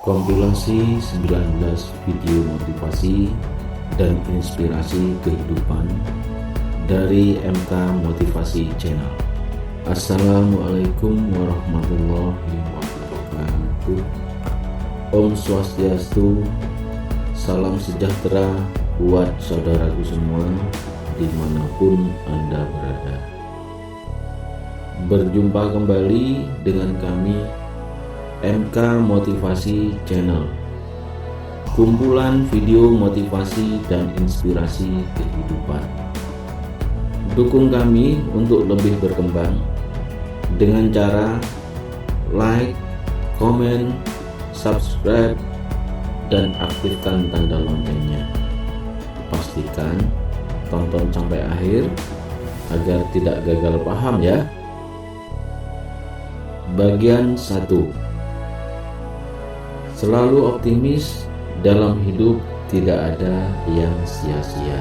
Kompilasi 19 video motivasi dan inspirasi kehidupan dari MK Motivasi Channel. Assalamualaikum warahmatullahi wabarakatuh. Om Swastiastu, salam sejahtera buat saudaraku semua dimanapun Anda berada. Berjumpa kembali dengan kami MK Motivasi Channel, kumpulan video motivasi dan inspirasi kehidupan. Dukung kami untuk lebih berkembang dengan cara like, komen, subscribe, dan aktifkan tanda loncengnya. Pastikan tonton sampai akhir agar tidak gagal paham ya. Bagian 1. Selalu optimis, dalam hidup tidak ada yang sia-sia.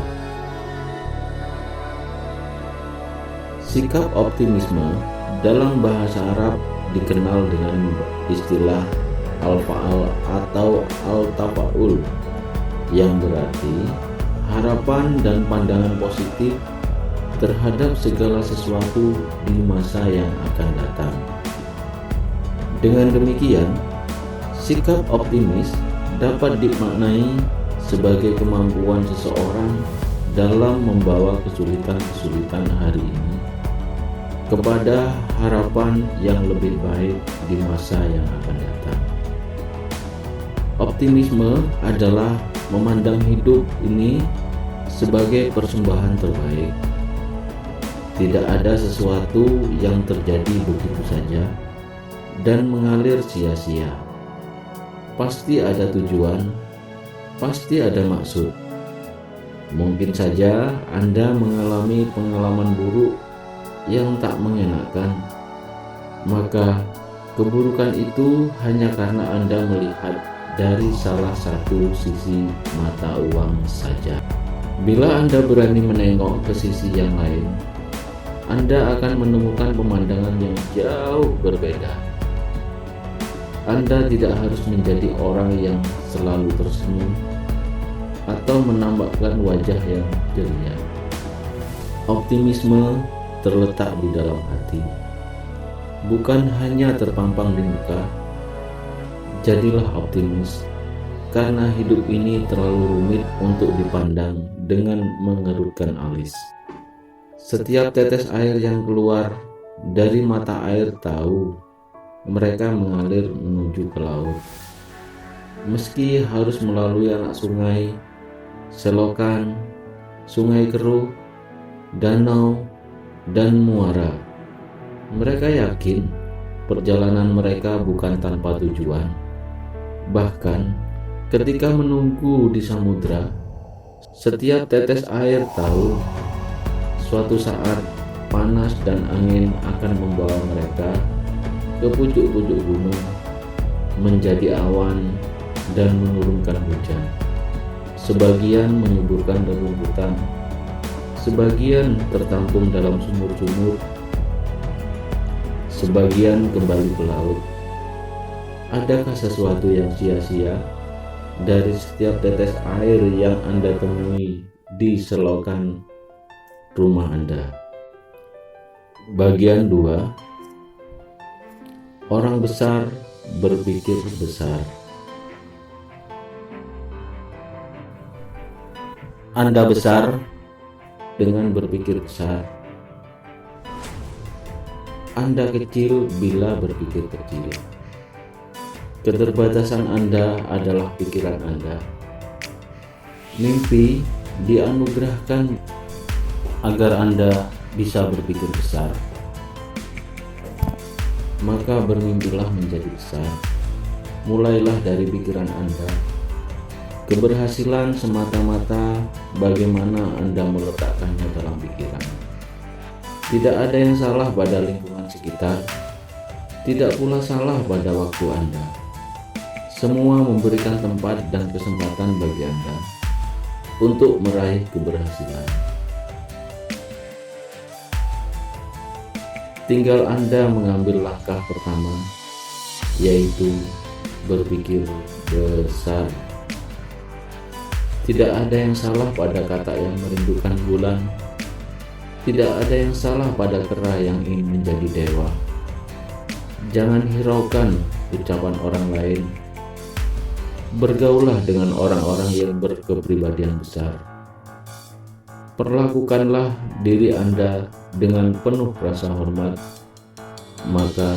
Sikap optimisme dalam bahasa Arab dikenal dengan istilah al-fa'al atau al-tafa'ul, yang berarti harapan dan pandangan positif terhadap segala sesuatu di masa yang akan datang. Dengan demikian, sikap optimis dapat dimaknai sebagai kemampuan seseorang dalam membawa kesulitan-kesulitan hari ini kepada harapan yang lebih baik di masa yang akan datang. Optimisme adalah memandang hidup ini sebagai persembahan terbaik. Tidak ada sesuatu yang terjadi begitu saja dan mengalir sia-sia. Pasti ada tujuan, pasti ada maksud. Mungkin saja Anda mengalami pengalaman buruk yang tak mengenakan, maka keburukan itu hanya karena Anda melihat dari salah satu sisi mata uang saja. Bila Anda berani menengok ke sisi yang lain, Anda akan menemukan pemandangan yang jauh berbeda. Anda tidak harus menjadi orang yang selalu tersenyum atau menampakkan wajah yang ceria. Optimisme terletak di dalam hati, bukan hanya terpampang di muka. Jadilah optimis, karena hidup ini terlalu rumit untuk dipandang dengan mengerutkan alis. Setiap tetes air yang keluar dari mata air tahu mereka mengalir menuju ke laut. Meski harus melalui anak sungai, selokan, sungai keruh, danau, dan muara, mereka yakin perjalanan mereka bukan tanpa tujuan. Bahkan ketika menunggu di samudra, setiap tetes air tahu suatu saat panas dan angin akan membawa mereka ke pucuk-pucuk gunung, menjadi awan dan menurunkan hujan. Sebagian menyuburkan rerumputan, sebagian tertampung dalam sumur-sumur, sebagian kembali ke laut. Adakah sesuatu yang sia-sia dari setiap tetes air yang Anda temui di selokan rumah Anda? Bagian 2. Orang besar berpikir besar. Anda besar dengan berpikir besar. Anda kecil bila berpikir kecil. Keterbatasan Anda adalah pikiran Anda. Mimpi dianugerahkan agar Anda bisa berpikir besar. Maka bermimpilah menjadi besar. Mulailah dari pikiran Anda. Keberhasilan semata-mata bagaimana Anda meletakkannya dalam pikiran. Tidak ada yang salah pada lingkungan sekitar, tidak pula salah pada waktu Anda. Semua memberikan tempat dan kesempatan bagi Anda untuk meraih keberhasilan. Tinggal Anda mengambil langkah pertama, yaitu berpikir besar. Tidak ada yang salah pada kata yang merindukan bulan. Tidak ada yang salah pada kera yang ingin menjadi dewa. Jangan hiraukan ucapan orang lain. Bergaullah dengan orang-orang yang berkepribadian besar. Perlakukanlah diri Anda dengan penuh rasa hormat, maka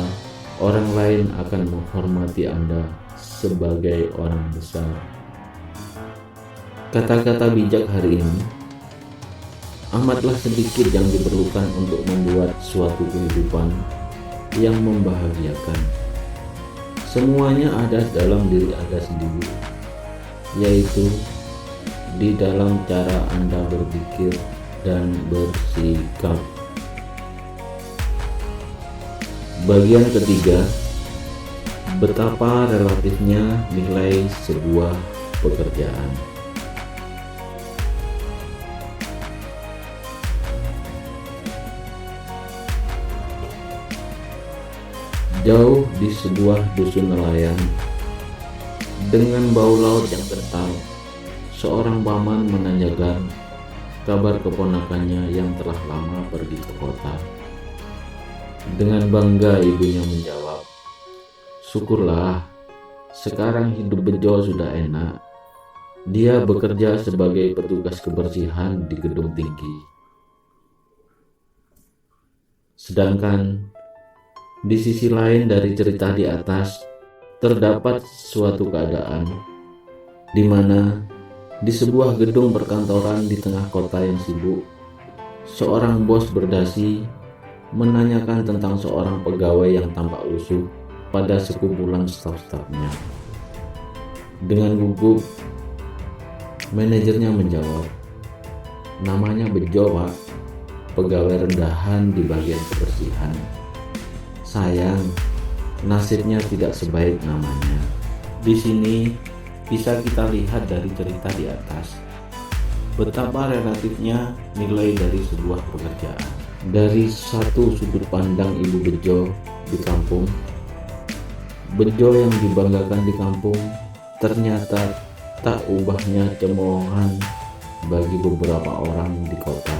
orang lain akan menghormati Anda sebagai orang besar. Kata-kata bijak hari ini, amatlah sedikit yang diperlukan untuk membuat suatu kehidupan yang membahagiakan. Semuanya ada dalam diri Anda sendiri, yaitu di dalam cara Anda berpikir dan bersikap. Bagian ketiga, betapa relatifnya nilai sebuah pekerjaan. Jauh di sebuah dusun nelayan, dengan bau laut yang kental, seorang paman menanyakan kabar keponakannya yang telah lama pergi ke kota. Dengan bangga ibunya menjawab, "Syukurlah, sekarang hidup Bejo sudah enak. Dia bekerja sebagai petugas kebersihan di gedung tinggi." Sedangkan di sisi lain dari cerita di atas, terdapat suatu keadaan di mana di sebuah gedung perkantoran di tengah kota yang sibuk, seorang bos berdasi menanyakan tentang seorang pegawai yang tampak lusuh pada sekumpulan staf-stafnya. Dengan gugup, manajernya menjawab, "Namanya Bejo, Pak, pegawai rendahan di bagian kebersihan. Sayang, nasibnya tidak sebaik namanya." Di sini bisa kita lihat dari cerita di atas, betapa relatifnya nilai dari sebuah pekerjaan. Dari satu sudut pandang ibu Bejo di kampung, Bejo yang dibanggakan di kampung ternyata tak ubahnya cemoohan bagi beberapa orang di kota.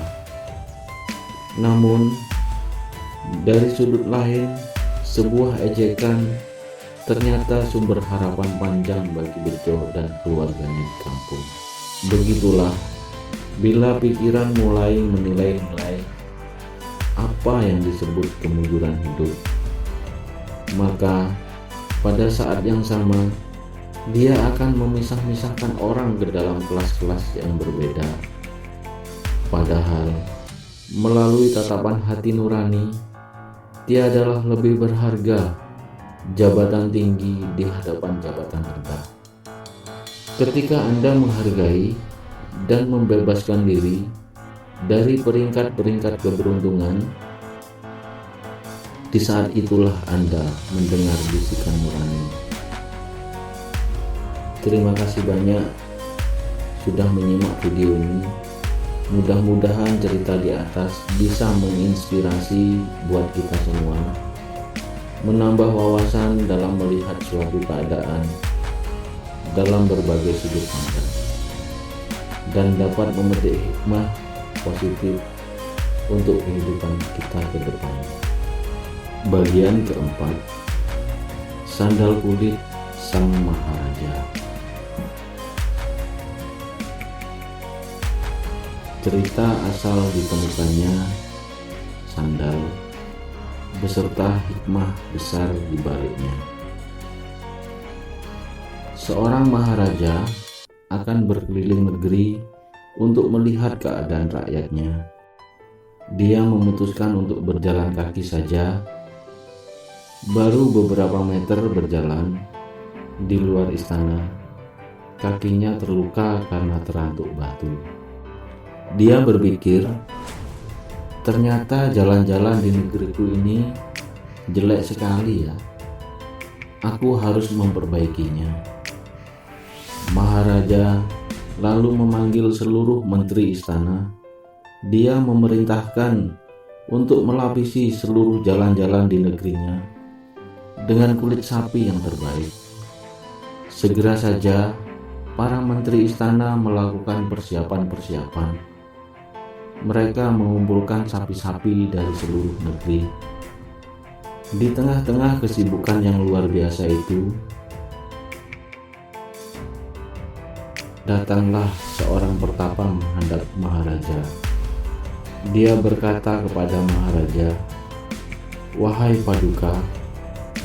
Namun, dari sudut lain, sebuah ejekan ternyata sumber harapan panjang bagi Bejo dan keluarganya di kampung. Begitulah, bila pikiran mulai menilai-nilai apa yang disebut kemunduran hidup, maka pada saat yang sama, dia akan memisah-misahkan orang ke dalam kelas-kelas yang berbeda. Padahal, melalui tatapan hati nurani, tiadalah lebih berharga jabatan tinggi di hadapan jabatan rendah. Ketika Anda menghargai dan membebaskan diri dari peringkat-peringkat keberuntungan, di saat itulah Anda mendengar bisikan nurani. Terima kasih banyak sudah menyimak video ini. Mudah-mudahan cerita di atas bisa menginspirasi buat kita semua, menambah wawasan dalam melihat suatu keadaan dalam berbagai sudut pandang, dan dapat memetik hikmah positif untuk kehidupan kita ke depan. Bagian keempat, sandal kulit sang maharaja. Cerita asal ditemukannya sandal beserta hikmah besar di baliknya. Seorang maharaja akan berkeliling negeri untuk melihat keadaan rakyatnya. Dia memutuskan untuk berjalan kaki saja. Baru beberapa meter berjalan di luar istana, kakinya terluka karena terantuk batu. Dia berpikir, ternyata jalan-jalan di negeriku ini jelek sekali ya. Aku harus memperbaikinya. Maharaja lalu memanggil seluruh menteri istana. Dia memerintahkan untuk melapisi seluruh jalan-jalan di negerinya dengan kulit sapi yang terbaik. Segera saja para menteri istana melakukan persiapan-persiapan. Mereka mengumpulkan sapi-sapi dari seluruh negeri. Di tengah-tengah kesibukan yang luar biasa itu, datanglah seorang pertapa menghadap Maharaja. Dia berkata kepada Maharaja, "Wahai Paduka,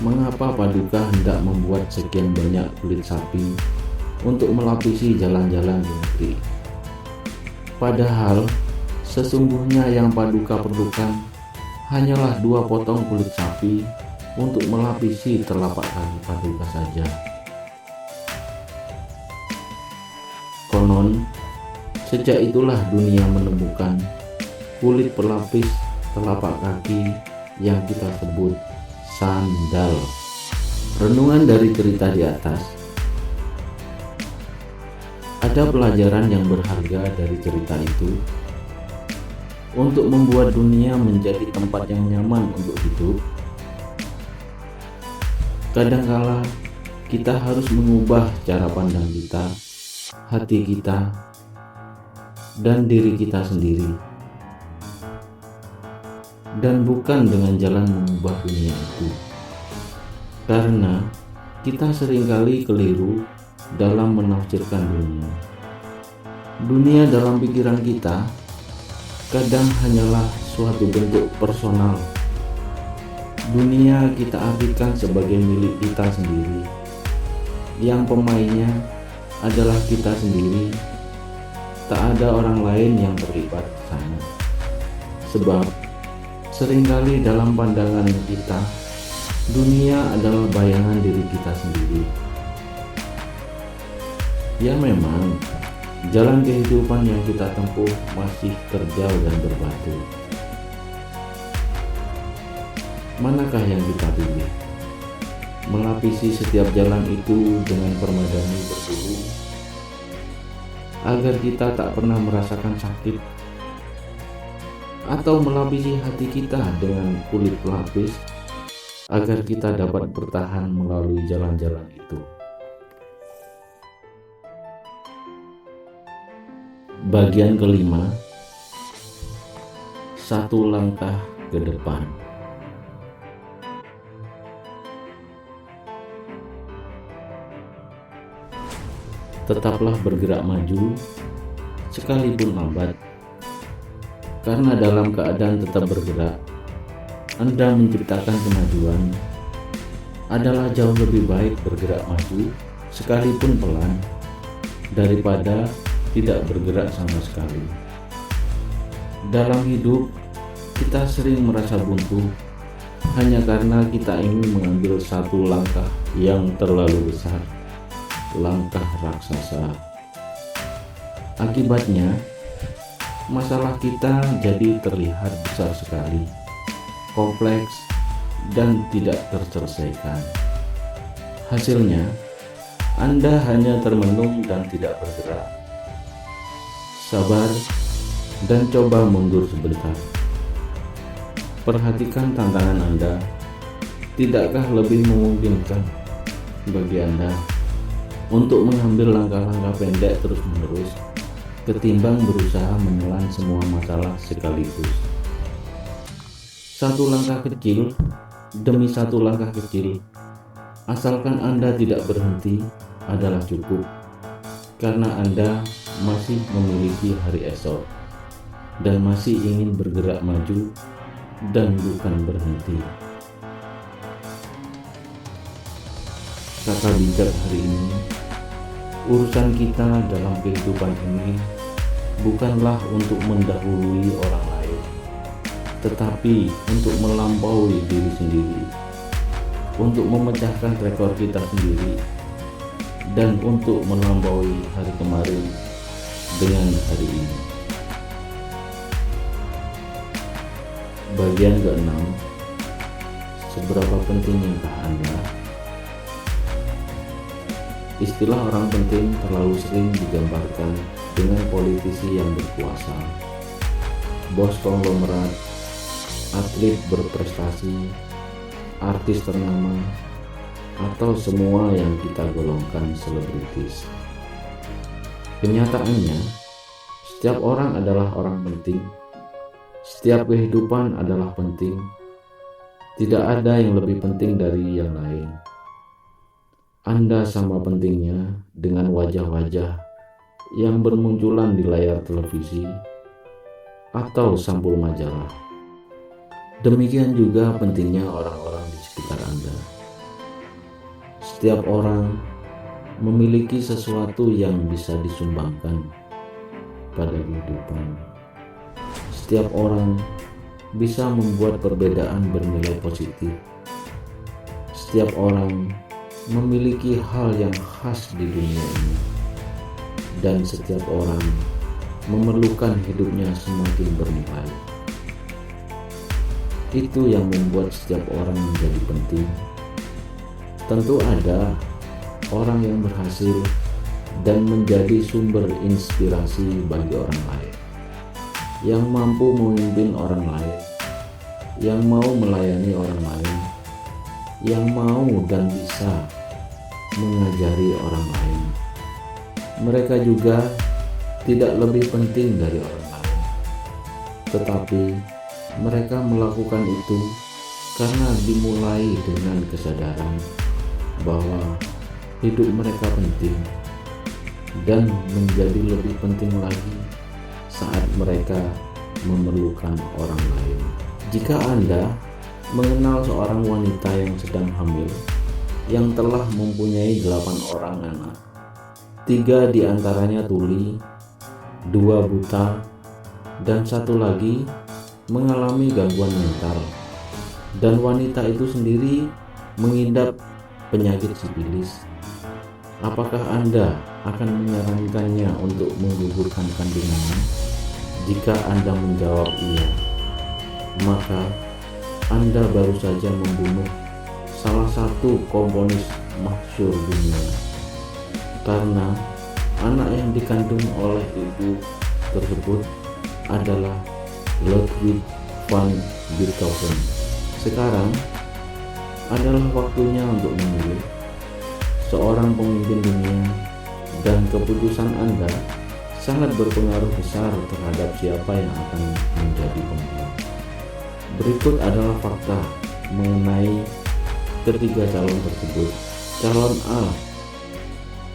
mengapa Paduka hendak membuat sekian banyak kulit sapi untuk melapisi jalan-jalan di negeri? Padahal sesungguhnya yang Paduka perlukan hanyalah 2 potong kulit sapi untuk melapisi telapak kaki Paduka saja." Konon, sejak itulah dunia menemukan kulit pelapis telapak kaki yang kita sebut sandal. Renungan dari cerita di atas. Ada pelajaran yang berharga dari cerita itu untuk membuat dunia menjadi tempat yang nyaman untuk hidup. Kadangkala kita harus mengubah cara pandang kita, hati kita, dan diri kita sendiri, dan bukan dengan jalan mengubah dunia itu, karena kita seringkali keliru dalam menafsirkan dunia. Dunia dalam pikiran kita kadang hanyalah suatu bentuk personal. Dunia kita artikan sebagai milik kita sendiri, yang pemainnya adalah kita sendiri. Tak ada orang lain yang terlibat di sana. Sebab seringkali dalam pandangan kita, dunia adalah bayangan diri kita sendiri. Ya memang, jalan kehidupan yang kita tempuh masih terjal dan berbatu. Manakah yang kita pilih? Melapisi setiap jalan itu dengan permadani berburu, agar kita tak pernah merasakan sakit, atau melapisi hati kita dengan kulit pelapis, agar kita dapat bertahan melalui jalan-jalan itu. Bagian kelima, 1 langkah ke depan. Tetaplah bergerak maju, sekalipun lambat, karena dalam keadaan tetap bergerak, Anda menciptakan kemajuan. Adalah jauh lebih baik bergerak maju, sekalipun pelan, daripada tidak bergerak sama sekali. Dalam hidup, kita sering merasa buntu, hanya karena kita ingin mengambil 1 langkah yang terlalu besar, langkah raksasa. Akibatnya, masalah kita jadi terlihat besar sekali, kompleks, dan tidak terselesaikan. Hasilnya, Anda hanya termenung dan tidak bergerak. Sabar dan coba mundur sebentar. Perhatikan tantangan Anda. Tidakkah lebih memungkinkan bagi Anda untuk mengambil langkah-langkah pendek terus-menerus ketimbang berusaha menelan semua masalah sekaligus? 1 langkah kecil demi 1 langkah kecil, asalkan Anda tidak berhenti, adalah cukup, karena Anda masih memiliki hari esok dan masih ingin bergerak maju dan bukan berhenti. Kata bijak hari ini, urusan kita dalam kehidupan ini bukanlah untuk mendahului orang lain, tetapi untuk melampaui diri sendiri, untuk memecahkan rekor kita sendiri, dan untuk melampaui hari kemarin dengan hari ini. Bagian ke-6, seberapa pentingkah Anda? Istilah orang penting terlalu sering digambarkan dengan politisi yang berkuasa, bos konglomerat, atlet berprestasi, artis ternama, atau semua yang kita golongkan selebritis. Kenyataannya, setiap orang adalah orang penting. Setiap kehidupan adalah penting. Tidak ada yang lebih penting dari yang lain. Anda sama pentingnya dengan wajah-wajah yang bermunculan di layar televisi atau sampul majalah. Demikian juga pentingnya orang-orang di sekitar Anda. Setiap orang memiliki sesuatu yang bisa disumbangkan pada kehidupan. Setiap orang bisa membuat perbedaan bernilai positif. Setiap orang memiliki hal yang khas di dunia ini, dan setiap orang memerlukan hidupnya semakin bernilai. Itu yang membuat setiap orang menjadi penting. Tentu ada orang yang berhasil dan menjadi sumber inspirasi bagi orang lain, yang mampu memimpin orang lain, yang mau melayani orang lain, yang mau dan bisa mengajari orang lain. Mereka juga tidak lebih penting dari orang lain, tetapi mereka melakukan itu karena dimulai dengan kesadaran bahwa hidup mereka penting dan menjadi lebih penting lagi saat mereka memerlukan orang lain. Jika Anda mengenal seorang wanita yang sedang hamil, yang telah mempunyai 8 orang anak, 3 diantaranya tuli, 2 buta, dan 1 lagi mengalami gangguan mental, dan wanita itu sendiri mengidap penyakit sifilis, apakah Anda akan menyarankannya untuk menggugurkan kandungannya? Jika Anda menjawab iya, maka Anda baru saja membunuh salah satu komponis masyhur dunia, karena anak yang dikandung oleh ibu tersebut adalah Ludwig van Beethoven. Sekarang adalah waktunya untuk memilih seorang pemimpin dunia, dan keputusan Anda sangat berpengaruh besar terhadap siapa yang akan menjadi pemimpin. Berikut adalah fakta mengenai ketiga calon tersebut. Calon A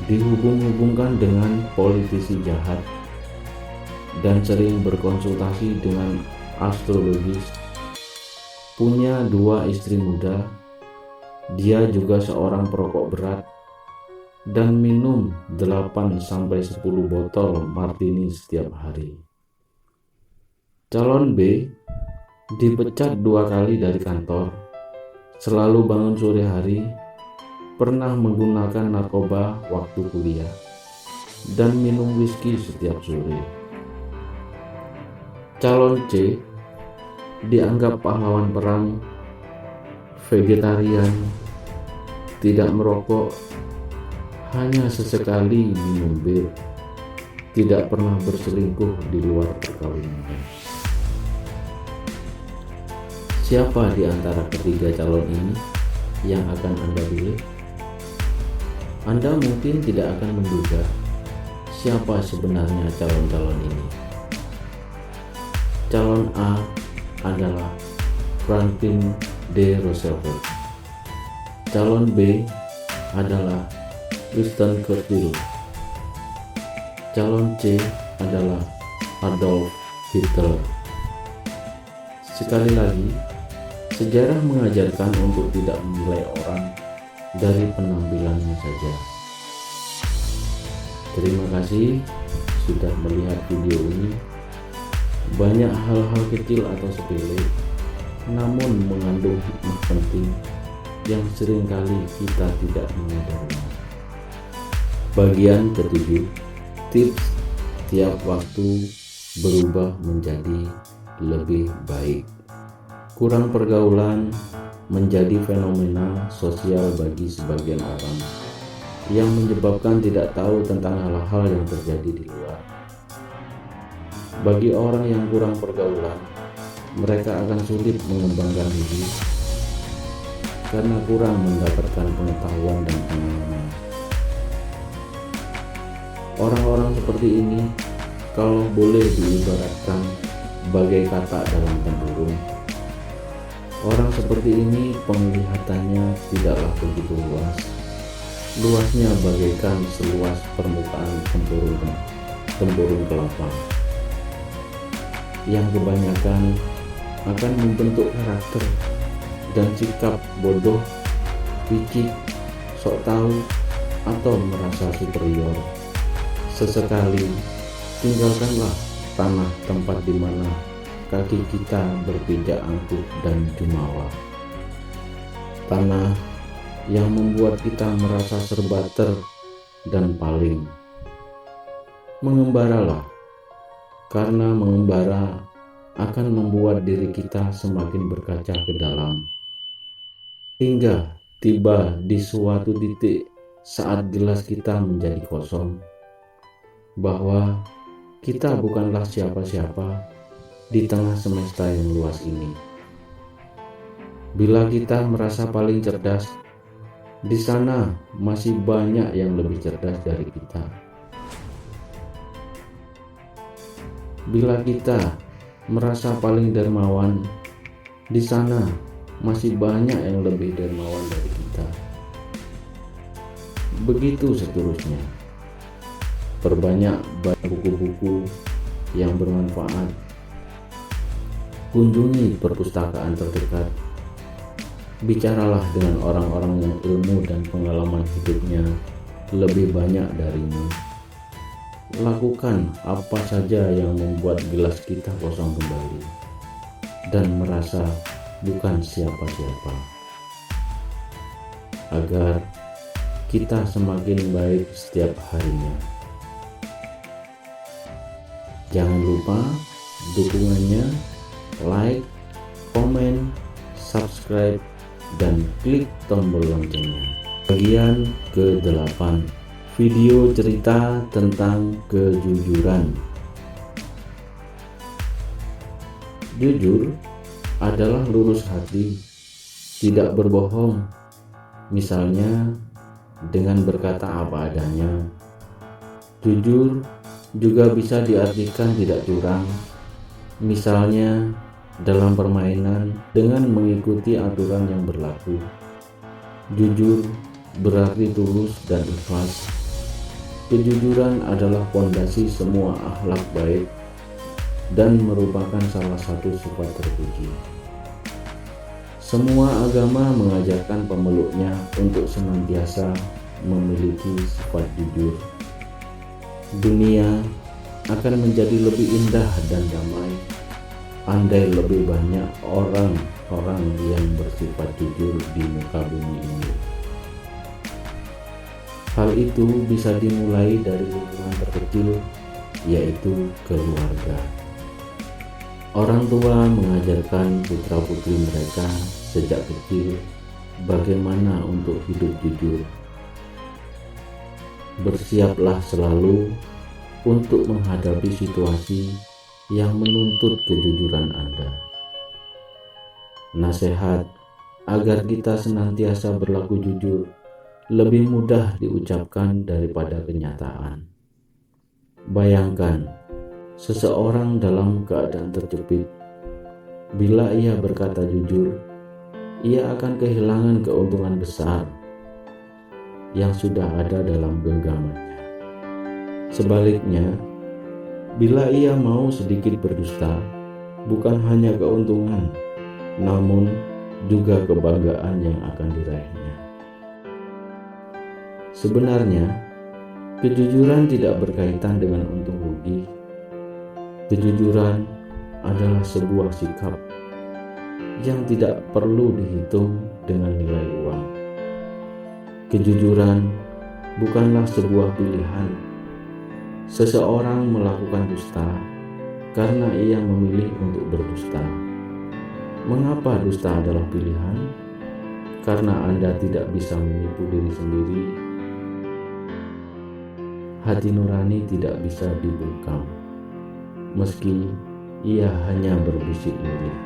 dihubung-hubungkan dengan politisi jahat dan sering berkonsultasi dengan astrologis, punya 2 istri muda. Dia juga seorang perokok berat dan minum 8-10 botol martini setiap hari. Calon B dipecat 2 kali dari kantor, selalu bangun sore hari, pernah menggunakan narkoba waktu kuliah, dan minum whisky setiap sore. Calon C dianggap pahlawan perang, vegetarian, tidak merokok, hanya sesekali minum bir, tidak pernah berselingkuh di luar perkawinan. Siapa di antara ketiga calon ini yang akan Anda pilih? Anda mungkin tidak akan menduga siapa sebenarnya calon-calon ini. Calon A adalah Franklin D. Roosevelt. Calon B adalah Winston Churchill. Calon C adalah Adolf Hitler. Sekali lagi, sejarah mengajarkan untuk tidak menilai orang dari penampilannya saja. Terima kasih sudah melihat video ini. Banyak hal-hal kecil atau sepele, namun mengandung hikmah penting yang seringkali kita tidak menyadarinya. Bagian ke-7, tips tiap waktu berubah menjadi lebih baik. Kurang pergaulan menjadi fenomena sosial bagi sebagian orang yang menyebabkan tidak tahu tentang hal-hal yang terjadi di luar. Bagi orang yang kurang pergaulan, mereka akan sulit mengembangkan diri. karena kurang mendapatkan pengetahuan dan pengalaman. Orang-orang seperti ini kalau boleh diibaratkan bagai katak dalam tempurung. Orang seperti ini penglihatannya tidaklah begitu luas. Luasnya bagaikan seluas permukaan tempurung kelapa, yang kebanyakan akan membentuk karakter dan sikap bodoh, licik, sok tahu, atau merasa superior. Sesekali tinggalkanlah tanah tempat di mana kaki kita berpijak angkuh dan jumawa. Tanah yang membuat kita merasa serba dan paling. Mengembaralah, karena mengembara akan membuat diri kita semakin berkaca ke dalam, hingga tiba di suatu titik saat gelas kita menjadi kosong, bahwa kita bukanlah siapa-siapa di tengah semesta yang luas ini. Bila kita merasa paling cerdas, di sana masih banyak yang lebih cerdas dari kita. Bila kita merasa paling dermawan, di sana masih banyak yang lebih dermawan dari kita. Begitu seterusnya. Perbanyak buku-buku yang bermanfaat. Kunjungi perpustakaan terdekat. Bicaralah dengan orang-orang yang ilmu dan pengalaman hidupnya lebih banyak darimu. Lakukan apa saja yang membuat gelas kita kosong kembali dan merasa bukan siapa-siapa, agar kita semakin baik setiap harinya. Jangan lupa dukungannya, like, komen, subscribe, dan klik tombol loncengnya. Bagian ke-8, video cerita tentang kejujuran. Jujur adalah lurus hati, tidak berbohong, misalnya dengan berkata apa adanya. Jujur juga bisa diartikan tidak curang, misalnya dalam permainan dengan mengikuti aturan yang berlaku. Jujur berarti tulus dan ikhlas. Kejujuran adalah fondasi semua akhlak baik dan merupakan salah satu sifat terpuji. Semua agama mengajarkan pemeluknya untuk senantiasa memiliki sifat jujur. Dunia akan menjadi lebih indah dan damai andai lebih banyak orang-orang yang bersifat jujur di muka bumi ini. Hal itu bisa dimulai dari lingkungan terkecil, yaitu keluarga. Orang tua mengajarkan putra-putri mereka sejak kecil bagaimana untuk hidup jujur. Bersiaplah selalu untuk menghadapi situasi yang menuntut kejujuran Anda. Nasihat agar kita senantiasa berlaku jujur lebih mudah diucapkan daripada kenyataan. Bayangkan seseorang dalam keadaan terjepit. Bila ia berkata jujur, ia akan kehilangan keuntungan besar yang sudah ada dalam genggamannya. Sebaliknya, bila ia mau sedikit berdusta, bukan hanya keuntungan, namun juga kebanggaan yang akan diraihnya. Sebenarnya, kejujuran tidak berkaitan dengan untung rugi. Kejujuran adalah sebuah sikap yang tidak perlu dihitung dengan nilai uang. Kejujuran bukanlah sebuah pilihan. Seseorang melakukan dusta karena ia memilih untuk berdusta. Mengapa dusta adalah pilihan? Karena Anda tidak bisa menipu diri sendiri. Hati nurani tidak bisa dibungkam, meski ia hanya berbisik lirih.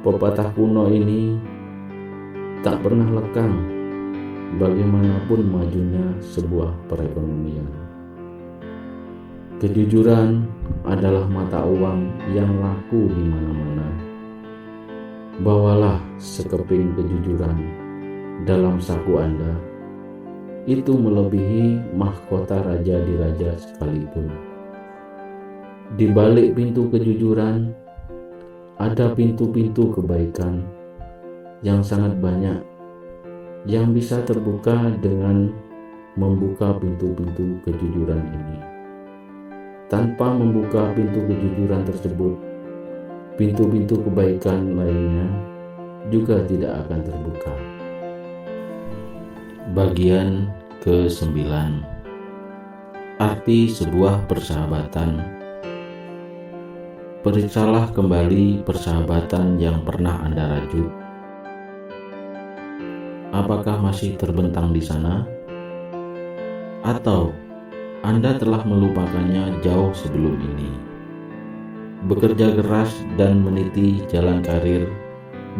Pepatah kuno ini tak pernah lekang bagaimanapun majunya sebuah perekonomian. Kejujuran adalah mata uang yang laku di mana-mana. Bawalah sekeping kejujuran dalam saku Anda. Itu melebihi mahkota raja di raja sekalipun. Di balik pintu kejujuran ada pintu-pintu kebaikan yang sangat banyak yang bisa terbuka dengan membuka pintu-pintu kejujuran ini. Tanpa membuka pintu kejujuran tersebut, pintu-pintu kebaikan lainnya juga tidak akan terbuka. Bagian ke-9. Arti sebuah persahabatan. Periksalah kembali persahabatan yang pernah Anda rajut. Apakah masih terbentang di sana? Atau Anda telah melupakannya jauh sebelum ini? Bekerja keras dan meniti jalan karir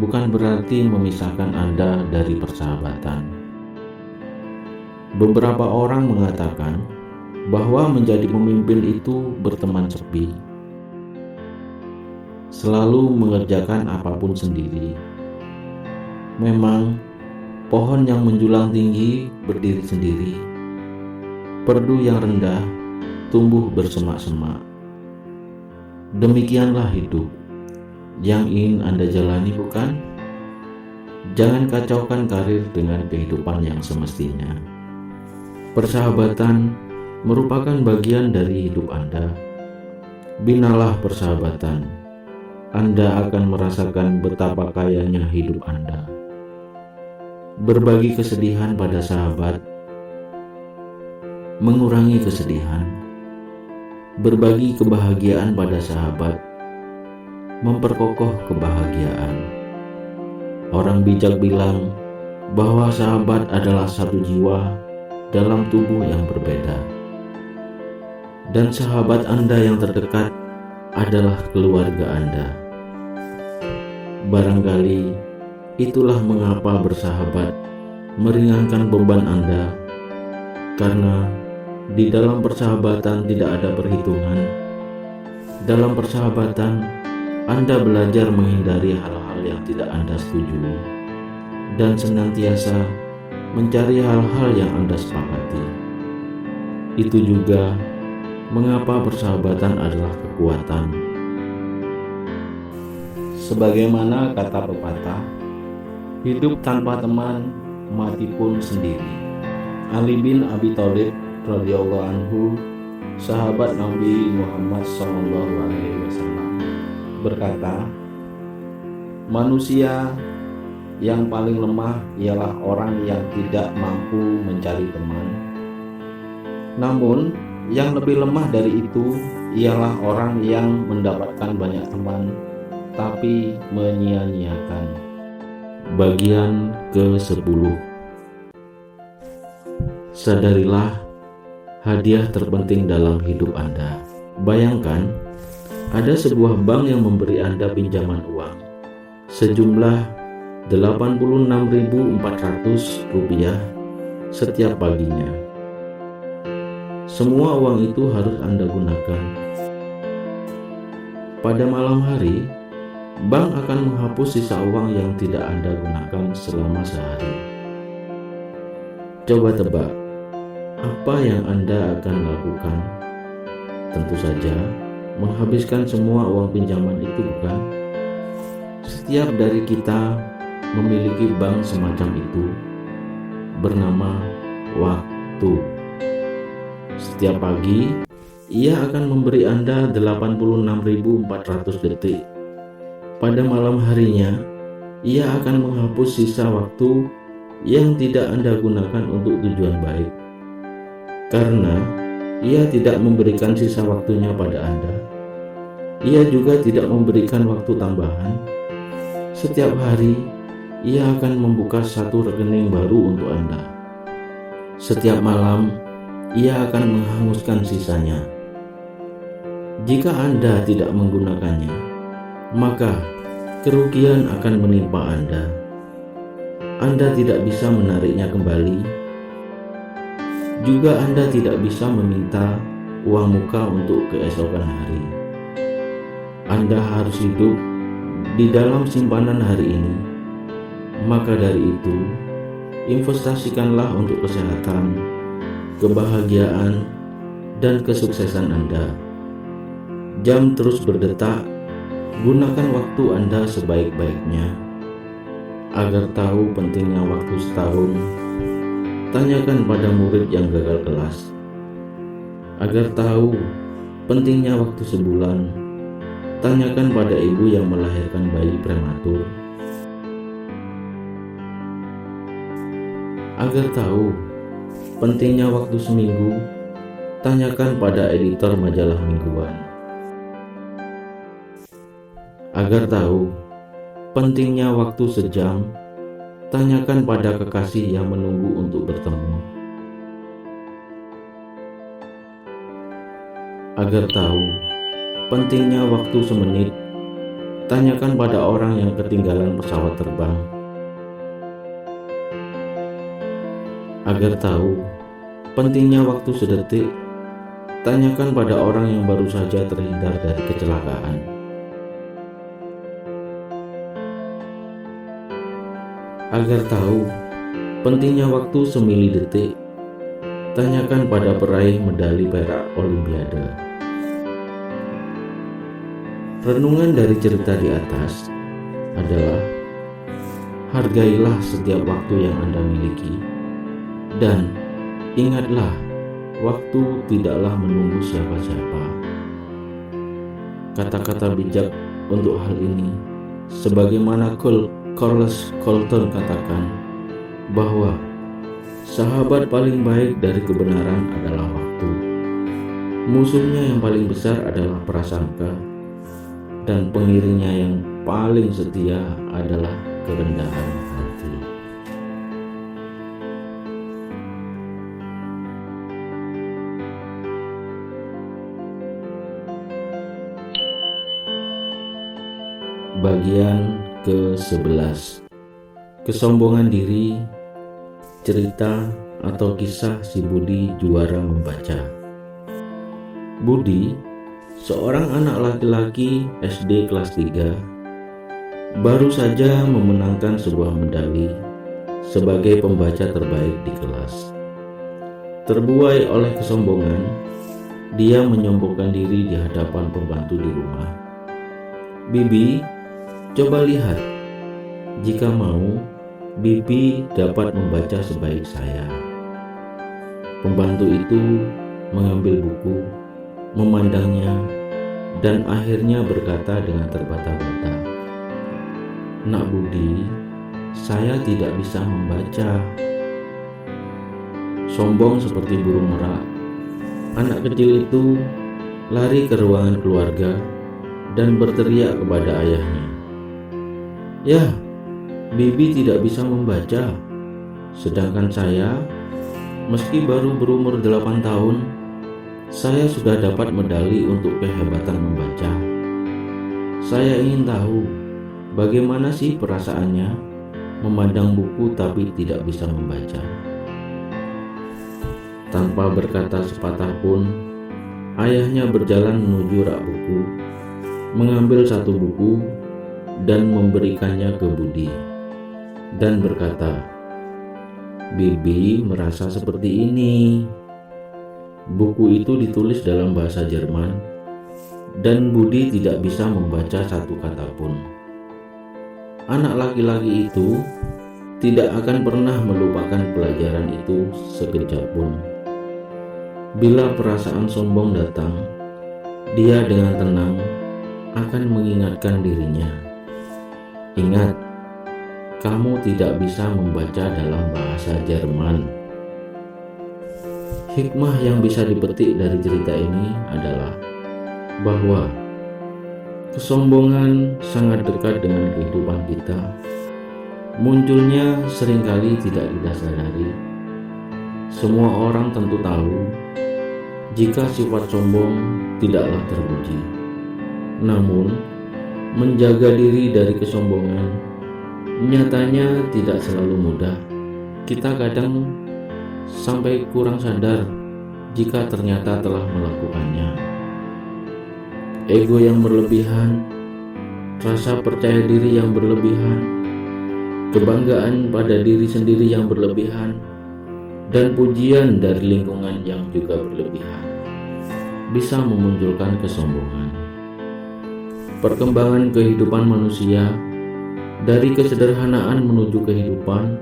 bukan berarti memisahkan Anda dari persahabatan. Beberapa orang mengatakan bahwa menjadi pemimpin itu berteman sepi, selalu mengerjakan apapun sendiri. Memang, pohon yang menjulang tinggi berdiri sendiri, perdu yang rendah tumbuh bersemak-semak. Demikianlah hidup yang ingin Anda jalani, bukan? Jangan kacaukan karir dengan kehidupan yang semestinya. Persahabatan merupakan bagian dari hidup Anda. Binalah persahabatan, Anda akan merasakan betapa kayanya hidup Anda. Berbagi kesedihan pada sahabat, mengurangi kesedihan. Berbagi kebahagiaan pada sahabat, memperkokoh kebahagiaan. Orang bijak bilang bahwa sahabat adalah satu jiwa dalam tubuh yang berbeda. Dan sahabat Anda yang terdekat adalah keluarga Anda. Barangkali itulah mengapa bersahabat meringankan beban Anda, karena di dalam persahabatan tidak ada perhitungan. Dalam persahabatan, Anda belajar menghindari hal-hal yang tidak Anda setujui dan senantiasa mencari hal-hal yang Anda sepakati. Itu juga mengapa persahabatan adalah kekuatan. Sebagaimana kata pepatah, hidup tanpa teman, mati pun sendiri. Ali bin Abi Thalib radhiyallahu anhu, sahabat Nabi Muhammad SAW, berkata, manusia yang paling lemah ialah orang yang tidak mampu mencari teman. Namun, yang lebih lemah dari itu ialah orang yang mendapatkan banyak teman, tapi menyia-nyiakan. Bagian ke-10. Sadarilah hadiah terpenting dalam hidup Anda. Bayangkan, ada sebuah bank yang memberi Anda pinjaman uang sejumlah Rp86.400 setiap paginya. Semua uang itu harus Anda gunakan. Pada malam hari, bank akan menghapus sisa uang yang tidak Anda gunakan selama sehari. Coba tebak, apa yang Anda akan lakukan? Tentu saja, menghabiskan semua uang pinjaman itu, bukan? Setiap dari kita memiliki bank semacam itu, bernama waktu. Setiap pagi, ia akan memberi Anda 86.400 detik. Pada malam harinya, ia akan menghapus sisa waktu yang tidak Anda gunakan untuk tujuan baik. Karena ia tidak memberikan sisa waktunya pada Anda, ia juga tidak memberikan waktu tambahan. Setiap hari, ia akan membuka satu rekening baru untuk Anda. Setiap malam, ia akan menghanguskan sisanya. Jika Anda tidak menggunakannya, maka kerugian akan menimpa Anda. Anda tidak bisa menariknya kembali. Juga Anda tidak bisa meminta uang muka untuk keesokan hari. Anda harus hidup di dalam simpanan hari ini. Maka dari itu, investasikanlah untuk kesehatan, kebahagiaan, dan kesuksesan Anda. Jam terus berdetak, gunakan waktu Anda sebaik-baiknya. Agar tahu pentingnya waktu setahun, tanyakan pada murid yang gagal kelas. Agar tahu pentingnya waktu sebulan, tanyakan pada ibu yang melahirkan bayi prematur. Agar tahu pentingnya waktu seminggu, tanyakan pada editor majalah mingguan. Agar tahu pentingnya waktu sejam, tanyakan pada kekasih yang menunggu untuk bertemu. Agar tahu pentingnya waktu semenit, tanyakan pada orang yang ketinggalan pesawat terbang. Agar tahu pentingnya waktu sedetik, tanyakan pada orang yang baru saja terhindar dari kecelakaan. Agar tahu pentingnya waktu semili detik, tanyakan pada peraih medali perak Olimpiade. Renungan dari cerita di atas adalah: hargailah setiap waktu yang Anda miliki, dan ingatlah, waktu tidaklah menunggu siapa-siapa. Kata-kata bijak untuk hal ini, sebagaimana Charles Colton katakan, bahwa sahabat paling baik dari kebenaran adalah waktu. Musuhnya yang paling besar adalah prasangka, dan pengiringnya yang paling setia adalah kerendahan hati. Bagian ke-11. Kesombongan diri, cerita atau kisah si Budi juara membaca. Budi, seorang anak laki-laki SD kelas 3, baru saja memenangkan sebuah medali sebagai pembaca terbaik di kelas. Terbuai oleh kesombongan, dia menyombongkan diri di hadapan pembantu di rumah. "Bibi, coba lihat, jika mau, Bibi dapat membaca sebaik saya." Pembantu itu mengambil buku, memandangnya, dan akhirnya berkata dengan terbata-bata, "Nak Budi, saya tidak bisa membaca." Sombong seperti burung merak, anak kecil itu lari ke ruangan keluarga dan berteriak kepada ayahnya, "Ya, Bibi tidak bisa membaca, sedangkan saya, meski baru berumur 8 tahun, saya sudah dapat medali untuk kehebatan membaca. Saya ingin tahu, bagaimana sih perasaannya memandang buku tapi tidak bisa membaca?" Tanpa berkata sepatah pun, ayahnya berjalan menuju rak buku, mengambil satu buku dan memberikannya ke Budi, dan berkata, "Bibi merasa seperti ini." Buku itu ditulis dalam bahasa Jerman, dan Budi tidak bisa membaca satu kata pun. Anak laki-laki itu tidak akan pernah melupakan pelajaran itu sekejap pun. Bila perasaan sombong datang, dia dengan tenang akan mengingatkan dirinya, "Ingat, kamu tidak bisa membaca dalam bahasa Jerman." Hikmah yang bisa dipetik dari cerita ini adalah bahwa kesombongan sangat dekat dengan kehidupan kita. Munculnya seringkali tidak disadari. Semua orang tentu tahu jika sifat sombong tidaklah terpuji. Namun, menjaga diri dari kesombongan Nyatanya tidak selalu mudah. Kita kadang sampai kurang sadar jika ternyata telah melakukannya. Ego yang berlebihan, rasa percaya diri yang berlebihan, kebanggaan pada diri sendiri yang berlebihan, dan pujian dari lingkungan yang juga berlebihan bisa memunculkan kesombongan. Perkembangan kehidupan manusia dari kesederhanaan menuju kehidupan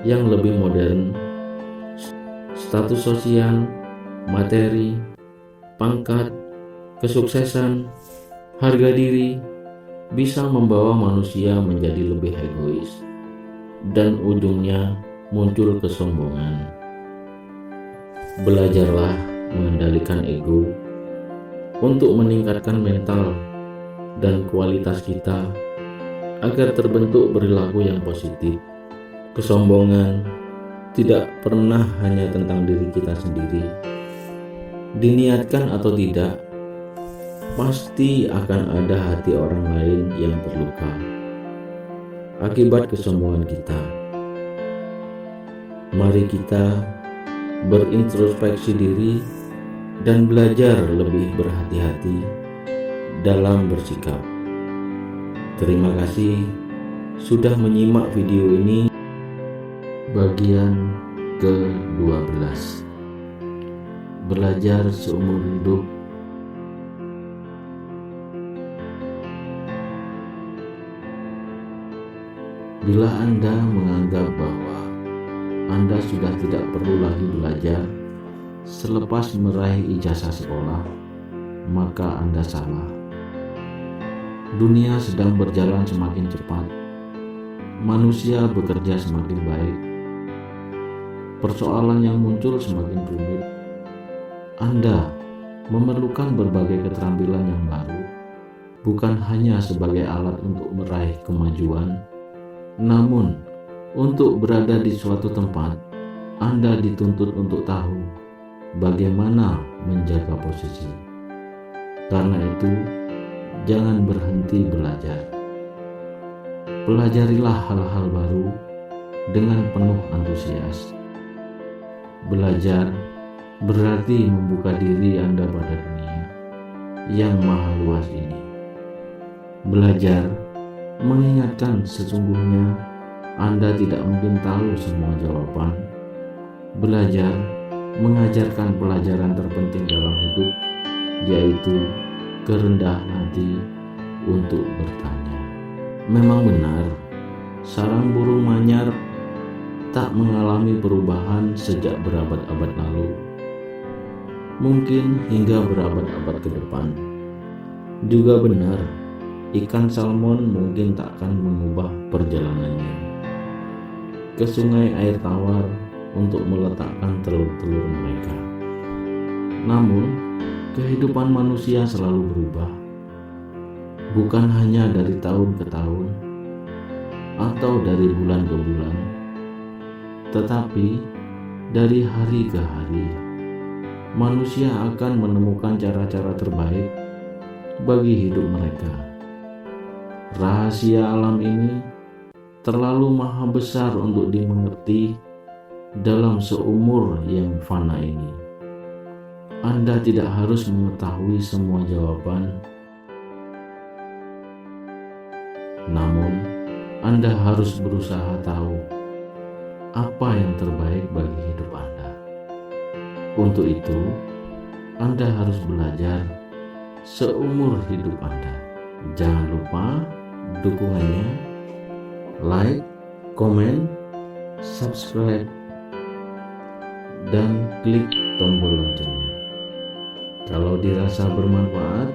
yang lebih modern, status sosial, materi, pangkat, kesuksesan, harga diri bisa membawa manusia menjadi lebih egois dan ujungnya muncul kesombongan. Belajarlah mengendalikan ego untuk meningkatkan mental dan kualitas kita agar terbentuk perilaku yang positif. Kesombongan tidak pernah hanya tentang diri kita sendiri. Diniatkan atau tidak, pasti akan ada hati orang lain yang terluka akibat kesombongan kita. Mari kita berintrospeksi diri dan belajar lebih berhati-hati dalam bersikap. Terima kasih sudah menyimak video ini bagian ke-12. Belajar seumur hidup. Bila Anda menganggap bahwa Anda sudah tidak perlu lagi belajar selepas meraih ijazah sekolah, maka Anda salah. Dunia sedang berjalan semakin cepat. Manusia bekerja semakin baik. Persoalan yang muncul semakin rumit. Anda memerlukan berbagai keterampilan yang baru, bukan hanya sebagai alat untuk meraih kemajuan, namun untuk berada di suatu tempat, Anda dituntut untuk tahu bagaimana menjaga posisi. Karena itu, jangan berhenti belajar. Pelajarilah hal-hal baru dengan penuh antusias. Belajar berarti membuka diri Anda pada dunia yang maha luas ini. Belajar mengingatkan sesungguhnya Anda tidak mungkin tahu semua jawaban. Belajar mengajarkan pelajaran terpenting dalam hidup, yaitu kerendahan hati untuk bertanya. Memang benar, sarang burung manyar tak mengalami perubahan sejak berabad-abad lalu, mungkin hingga berabad-abad ke depan. Juga benar, ikan salmon mungkin tak akan mengubah perjalanannya ke sungai air tawar untuk meletakkan telur-telur mereka. Namun, kehidupan manusia selalu berubah, bukan hanya dari tahun ke tahun atau dari bulan ke bulan, tetapi dari hari ke hari. Manusia akan menemukan cara-cara terbaik bagi hidup mereka. Rahasia alam ini terlalu maha besar untuk dimengerti dalam seumur yang fana ini. Anda tidak harus mengetahui semua jawaban, namun Anda harus berusaha tahu apa yang terbaik bagi hidup Anda. Untuk itu, Anda harus belajar seumur hidup Anda. Jangan lupa dukungannya, like, komen, subscribe, dan klik tombol loncengnya. Kalau dirasa bermanfaat,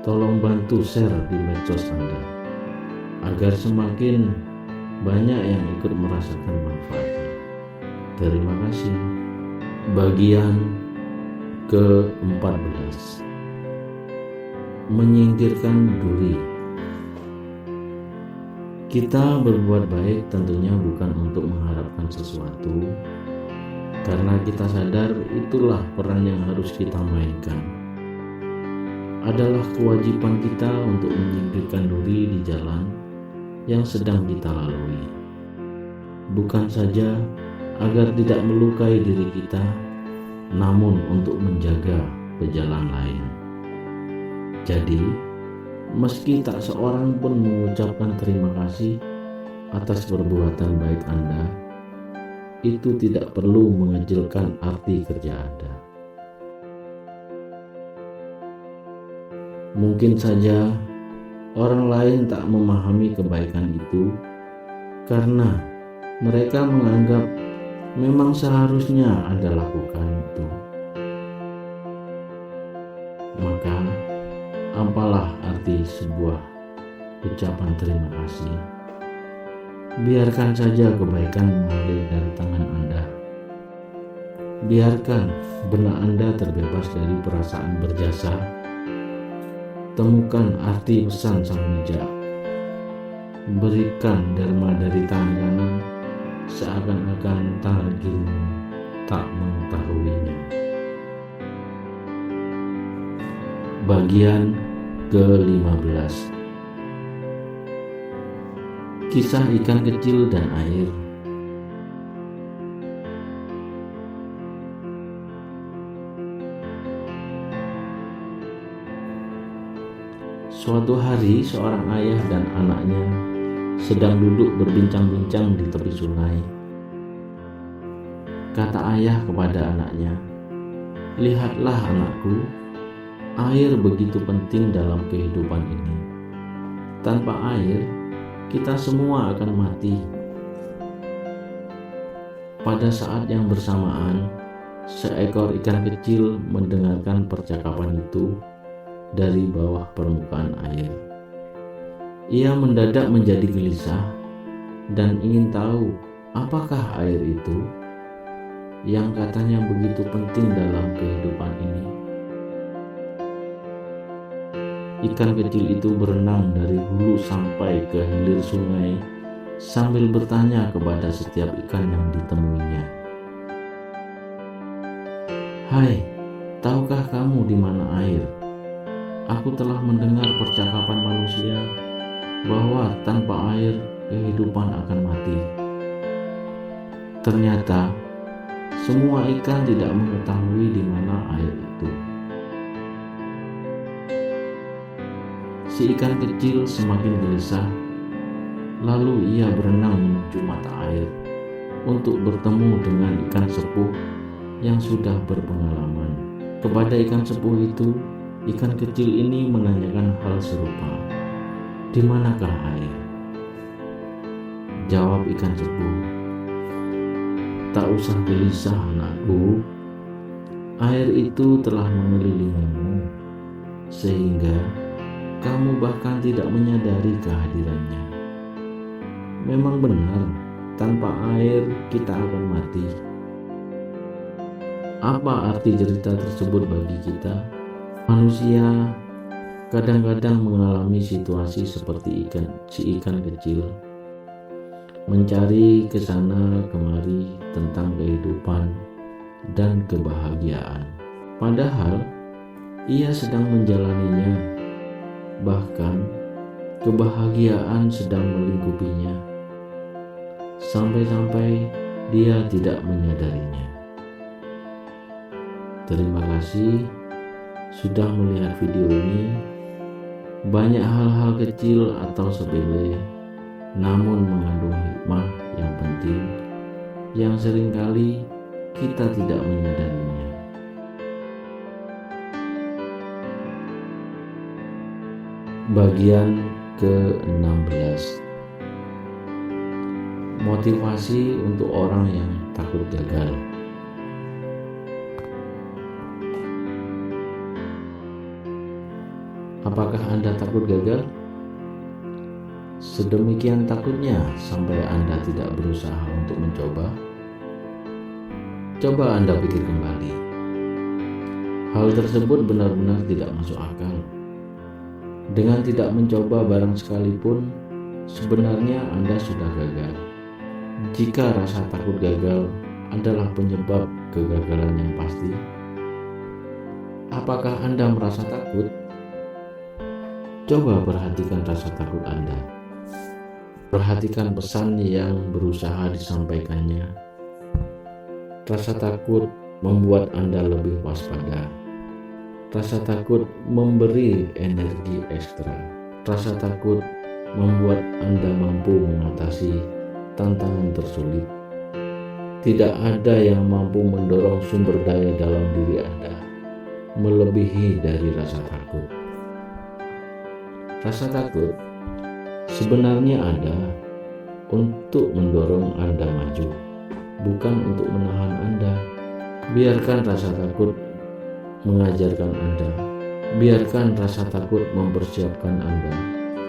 tolong bantu share di medsos Anda agar semakin banyak yang ikut merasakan manfaatnya. Terima kasih. Bagian ke-14. Menyingkirkan duri. Kita berbuat baik tentunya bukan untuk mengharapkan sesuatu, karena kita sadar itulah peran yang harus kita mainkan. Adalah kewajiban kita untuk menyingkirkan duri di jalan yang sedang kita lalui. Bukan saja agar tidak melukai diri kita, namun untuk menjaga pejalan lain. Jadi, meski tak seorang pun mengucapkan terima kasih atas perbuatan baik Anda, itu tidak perlu mengecilkan arti kerja Anda. Mungkin saja orang lain tak memahami kebaikan itu karena mereka menganggap memang seharusnya Anda lakukan itu. Maka, apalah arti sebuah ucapan terima kasih? Biarkan saja kebaikan mengalir dari tangan Anda. Biarkan benak Anda terbebas dari perasaan berjasa. Temukan arti pesan sang bijak. Berikan derma dari tangan kanan, seakan-akan tangan kirimu tak mengetahuinya. Bagian ke-15. Kisah ikan kecil dan air. Suatu hari seorang ayah dan anaknya sedang duduk berbincang-bincang di tepi sungai. Kata ayah kepada anaknya, "Lihatlah anakku, air begitu penting dalam kehidupan ini. Tanpa air, kita semua akan mati." Pada saat yang bersamaan, seekor ikan kecil mendengarkan percakapan itu dari bawah permukaan air. Ia mendadak menjadi gelisah dan ingin tahu apakah air itu yang katanya begitu penting dalam kehidupan ini. Ikan kecil itu berenang dari hulu sampai ke hilir sungai sambil bertanya kepada setiap ikan yang ditemuinya. "Hai, tahukah kamu di mana air? Aku telah mendengar percakapan manusia bahwa tanpa air kehidupan akan mati." Ternyata semua ikan tidak mengetahui di mana air itu. Si ikan kecil semakin gelisah, lalu ia berenang menuju mata air untuk bertemu dengan ikan sepuh yang sudah berpengalaman. Kepada ikan sepuh itu, ikan kecil ini menanyakan hal serupa. "Di manakah air?" Jawab ikan sepuh, "Tak usah gelisah anakku, air itu telah mengelilingimu, sehingga kamu bahkan tidak menyadari kehadirannya. Memang benar, tanpa air kita akan mati." Apa arti cerita tersebut bagi kita? Manusia kadang-kadang mengalami situasi seperti si ikan kecil, mencari kesana kemari tentang kehidupan dan kebahagiaan. Padahal ia sedang menjalaninya, bahkan kebahagiaan sedang melingkupinya, sampai-sampai dia tidak menyadarinya. Terima kasih sudah melihat video ini. Banyak hal-hal kecil atau sepele namun mengandung hikmah yang penting yang seringkali kita tidak menyadarinya. Bagian ke-16. Motivasi untuk orang yang takut gagal. Apakah Anda takut gagal? Sedemikian takutnya sampai Anda tidak berusaha untuk mencoba? Coba Anda pikir kembali. Hal tersebut benar-benar tidak masuk akal. Dengan tidak mencoba barang sekalipun, sebenarnya Anda sudah gagal. Jika rasa takut gagal adalah penyebab kegagalan yang pasti, apakah Anda merasa takut? Coba perhatikan rasa takut Anda. Perhatikan pesan yang berusaha disampaikannya. Rasa takut membuat Anda lebih waspada. Rasa takut memberi energi ekstra. Rasa takut membuat Anda mampu mengatasi tantangan tersulit. Tidak ada yang mampu mendorong sumber daya dalam diri Anda melebihi dari rasa takut. Rasa takut sebenarnya ada untuk mendorong Anda maju, bukan untuk menahan Anda. Biarkan rasa takut mengajarkan Anda. Biarkan rasa takut mempersiapkan Anda.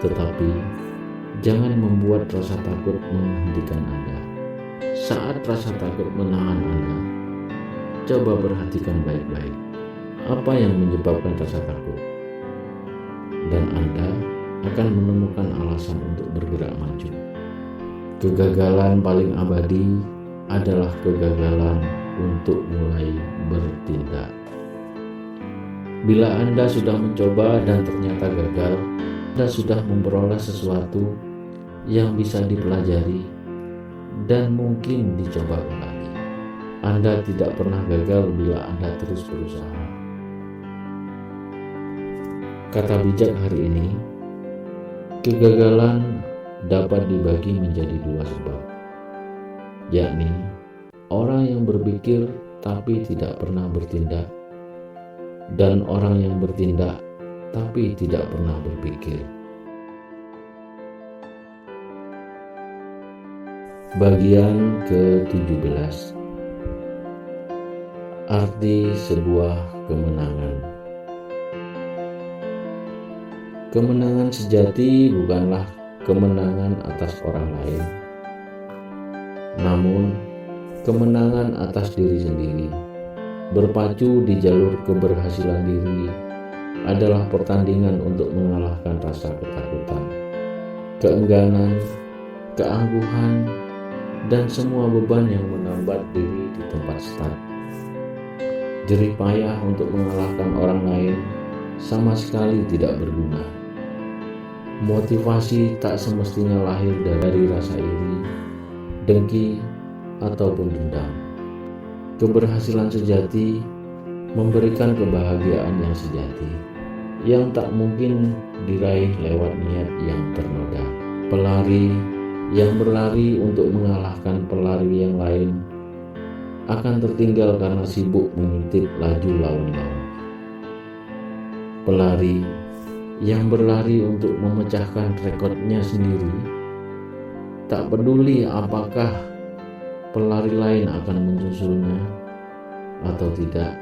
Tetapi jangan membuat rasa takut menghentikan Anda. Saat rasa takut menahan Anda, coba perhatikan baik-baik apa yang menyebabkan rasa takut, dan Anda akan menemukan alasan untuk bergerak maju. Kegagalan paling abadi adalah kegagalan untuk mulai bertindak. Bila Anda sudah mencoba dan ternyata gagal, Anda sudah memperoleh sesuatu yang bisa dipelajari dan mungkin dicoba kembali. Anda tidak pernah gagal bila Anda terus berusaha. Kata bijak hari ini, kegagalan dapat dibagi menjadi dua sebab, yakni orang yang berpikir tapi tidak pernah bertindak, dan orang yang bertindak tapi tidak pernah berpikir. Bagian ke-17. Arti sebuah kemenangan. Kemenangan sejati bukanlah kemenangan atas orang lain, namun kemenangan atas diri sendiri. Berpacu di jalur keberhasilan diri adalah pertandingan untuk mengalahkan rasa ketakutan, keengganan, keangkuhan, dan semua beban yang menambat diri di tempat start. Jerih payah untuk mengalahkan orang lain sama sekali tidak berguna. Motivasi tak semestinya lahir dari rasa iri, dengki, ataupun dendam. Keberhasilan sejati memberikan kebahagiaan yang sejati, yang tak mungkin diraih lewat niat yang ternoda. Pelari yang berlari untuk mengalahkan pelari yang lain akan tertinggal karena sibuk mengintip laju lawan-lawan. Pelari yang berlari untuk memecahkan rekornya sendiri, tak peduli apakah pelari lain akan menyusulnya atau tidak,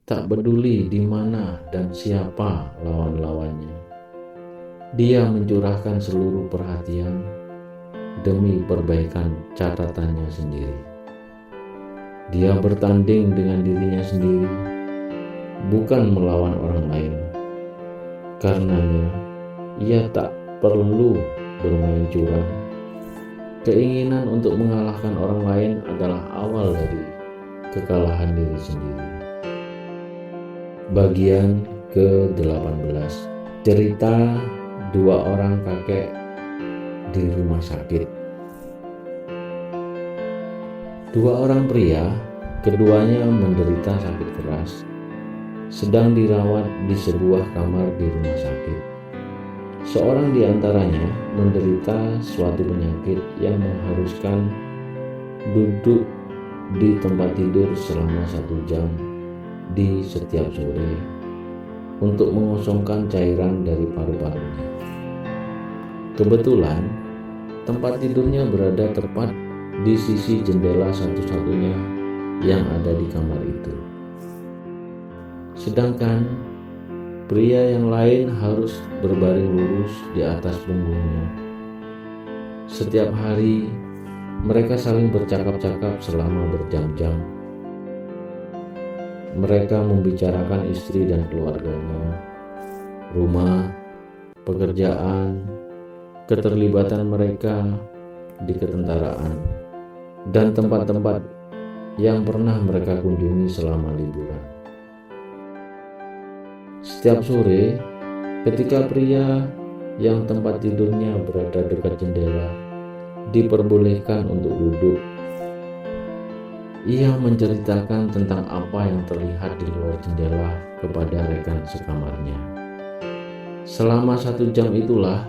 tak peduli di mana dan siapa lawan-lawannya. Dia mencurahkan seluruh perhatian demi perbaikan catatannya sendiri. Dia bertanding dengan dirinya sendiri, bukan melawan orang lain. Karenanya, ia tak perlu bermain curang. Keinginan untuk mengalahkan orang lain adalah awal dari kekalahan diri sendiri. Bagian ke-18. Cerita dua orang kakek di rumah sakit. Dua orang pria, keduanya menderita sakit keras, sedang dirawat di sebuah kamar di rumah sakit. Seorang di antaranya menderita suatu penyakit yang mengharuskan duduk di tempat tidur selama 1 jam di setiap sore untuk mengosongkan cairan dari paru-parunya. Kebetulan tempat tidurnya berada tepat di sisi jendela satu-satunya yang ada di kamar itu. Sedangkan pria yang lain harus berbaring lurus di atas punggungnya. Setiap hari mereka saling bercakap-cakap selama berjam-jam. Mereka membicarakan istri dan keluarganya, rumah, pekerjaan, keterlibatan mereka di ketentaraan, dan tempat-tempat yang pernah mereka kunjungi selama liburan. Setiap sore, ketika pria yang tempat tidurnya berada dekat jendela diperbolehkan untuk duduk. Ia menceritakan tentang apa yang terlihat di luar jendela kepada rekan sekamarnya. Selama 1 jam itulah,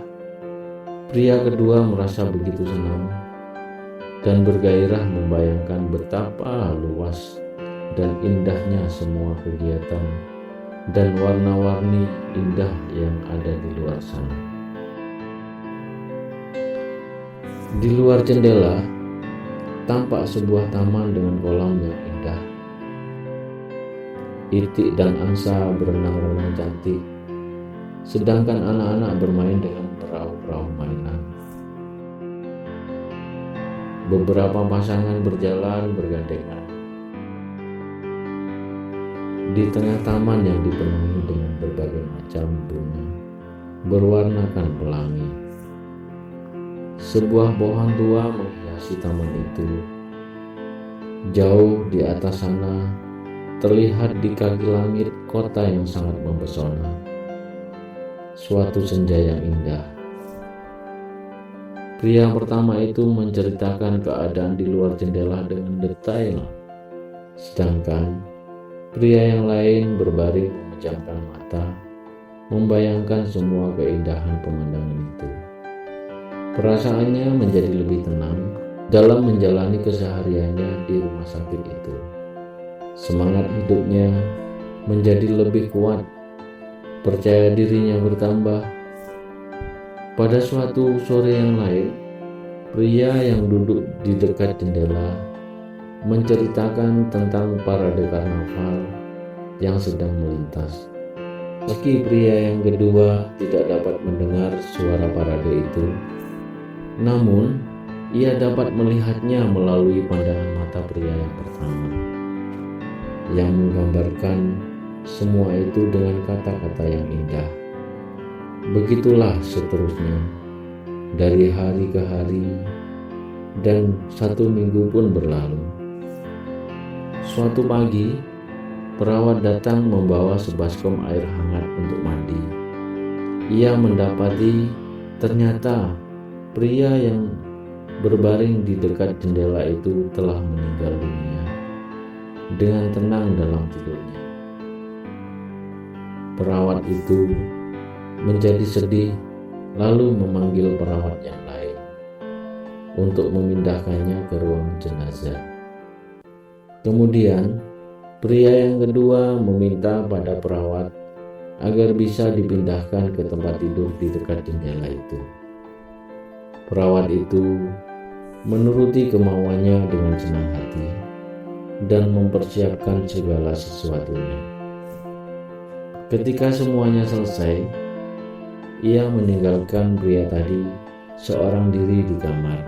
pria kedua merasa begitu senang dan bergairah membayangkan betapa luas dan indahnya semua kegiatan dan warna-warni indah yang ada di luar sana. Di luar jendela tampak sebuah taman dengan kolam yang indah. Itik dan angsa berenang-renang cantik, sedangkan anak-anak bermain dengan perahu-perahu mainan. Beberapa pasangan berjalan bergandengan di tengah taman yang dipenuhi dengan berbagai macam bunga berwarnakan pelangi. Sebuah pohon tua menghiasi taman itu. Jauh di atas sana terlihat di kaki langit kota yang sangat mempesona. Suatu senja yang indah. Pria pertama itu menceritakan keadaan di luar jendela dengan detail, sedangkan pria yang lain berbaring memejamkan mata, membayangkan semua keindahan pemandangan itu. Perasaannya menjadi lebih tenang dalam menjalani kesehariannya di rumah sakit itu. Semangat hidupnya menjadi lebih kuat, percaya dirinya bertambah. Pada suatu sore yang lain, pria yang duduk di dekat jendela menceritakan tentang parade karnaval yang sedang melintas. Meski pria yang kedua tidak dapat mendengar suara parade itu, namun ia dapat melihatnya melalui pandangan mata pria yang pertama, yang menggambarkan semua itu dengan kata-kata yang indah. Begitulah seterusnya, dari hari ke hari, dan 1 minggu pun berlalu. Suatu pagi, perawat datang membawa sebaskom air hangat untuk mandi. Ia mendapati ternyata pria yang berbaring di dekat jendela itu telah meninggal dunia dengan tenang dalam tidurnya. Perawat itu menjadi sedih, lalu memanggil perawat yang lain untuk memindahkannya ke ruang jenazah. Kemudian, pria yang kedua meminta pada perawat agar bisa dipindahkan ke tempat tidur di dekat jendela itu. Perawat itu menuruti kemauannya dengan senang hati dan mempersiapkan segala sesuatunya. Ketika semuanya selesai, ia meninggalkan pria tadi seorang diri di kamar.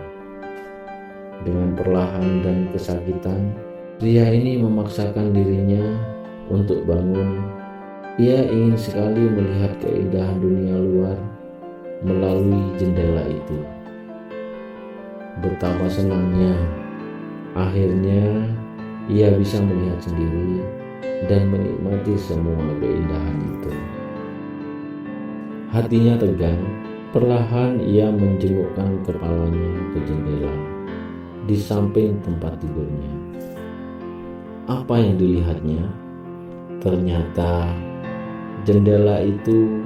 Dengan perlahan dan kesakitan, pria ini memaksakan dirinya untuk bangun. Ia ingin sekali melihat keindahan dunia luar melalui jendela itu. Betapa senangnya, akhirnya ia bisa melihat sendiri dan menikmati semua keindahan itu. Hatinya tegang, perlahan ia menjengukkan kepalanya ke jendela di samping tempat tidurnya. Apa yang dilihatnya? Ternyata jendela itu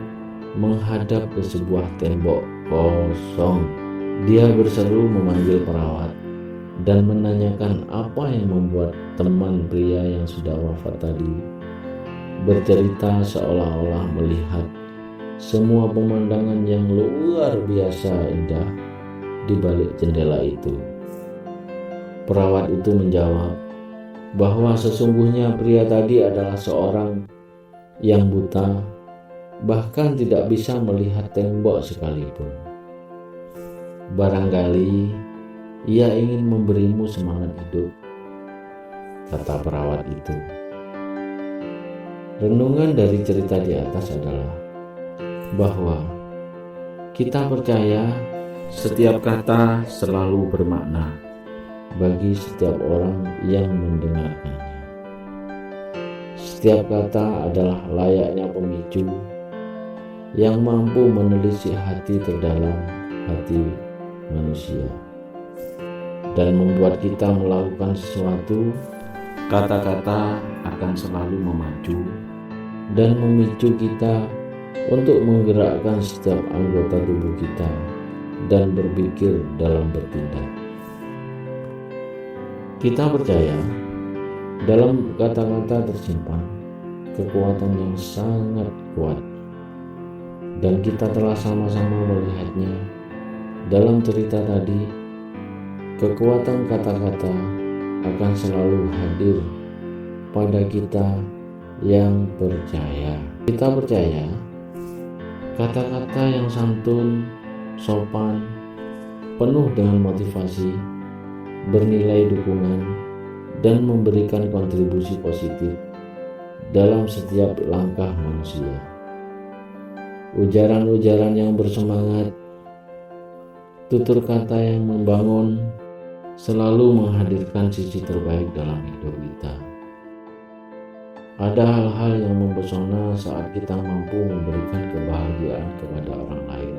menghadap ke sebuah tembok kosong. Dia berseru memanggil perawat dan menanyakan apa yang membuat teman pria yang sudah wafat tadi bercerita seolah-olah melihat semua pemandangan yang luar biasa indah di balik jendela itu. Perawat itu menjawab bahwa sesungguhnya pria tadi adalah seorang yang buta, bahkan tidak bisa melihat tembok sekalipun. Barangkali ia ingin memberimu semangat hidup, kata perawat itu. Renungan dari cerita di atas adalah bahwa kita percaya setiap kata selalu bermakna bagi setiap orang yang mendengarkannya. Setiap kata adalah layaknya pemicu yang mampu menelisik hati terdalam hati manusia dan membuat kita melakukan sesuatu. Kata-kata akan selalu memacu dan memicu kita untuk menggerakkan setiap anggota tubuh kita dan berpikir dalam bertindak. Kita percaya dalam kata-kata tersimpan kekuatan yang sangat kuat, dan kita telah sama-sama melihatnya dalam cerita tadi. Kekuatan kata-kata akan selalu hadir pada kita yang percaya. Kita percaya kata-kata yang santun, sopan, penuh dengan motivasi, bernilai dukungan, dan memberikan kontribusi positif dalam setiap langkah manusia. Ujaran-ujaran yang bersemangat, tutur kata yang membangun, selalu menghadirkan sisi terbaik dalam hidup kita. Ada hal-hal yang mempesona saat kita mampu memberikan kebahagiaan kepada orang lain.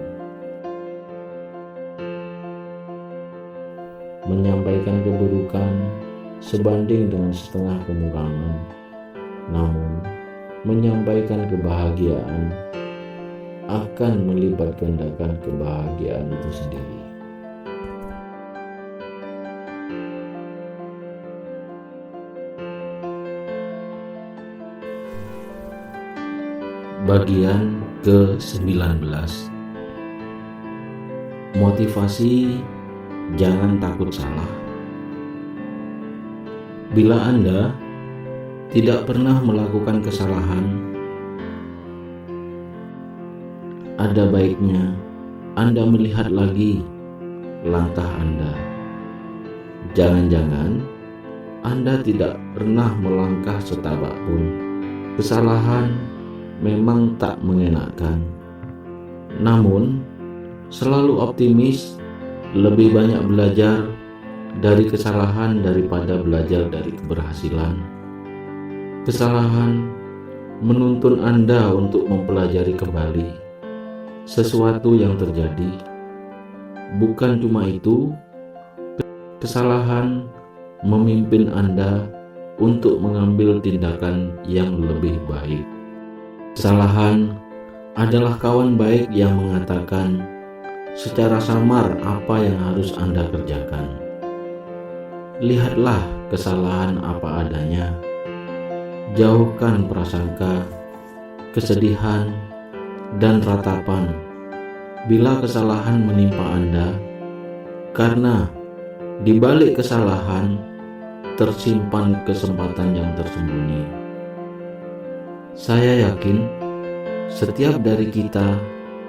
Menyampaikan keburukan sebanding dengan setengah kekurangan, namun menyampaikan kebahagiaan akan melipat gandakan kebahagiaan itu sendiri. Bagian ke-19. Motivasi jangan takut salah. Bila Anda tidak pernah melakukan kesalahan, ada baiknya Anda melihat lagi langkah Anda. Jangan-jangan Anda tidak pernah melangkah setapak pun. Kesalahan memang tak mengenakan, namun selalu optimis, lebih banyak belajar dari kesalahan daripada belajar dari keberhasilan. Kesalahan menuntun Anda untuk mempelajari kembali sesuatu yang terjadi. Bukan cuma itu, kesalahan memimpin Anda untuk mengambil tindakan yang lebih baik. Kesalahan adalah kawan baik yang mengatakan secara samar apa yang harus Anda kerjakan. Lihatlah kesalahan apa adanya. Jauhkan prasangka, kesedihan, dan ratapan bila kesalahan menimpa Anda, karena di balik kesalahan tersimpan kesempatan yang tersembunyi. Saya yakin setiap dari kita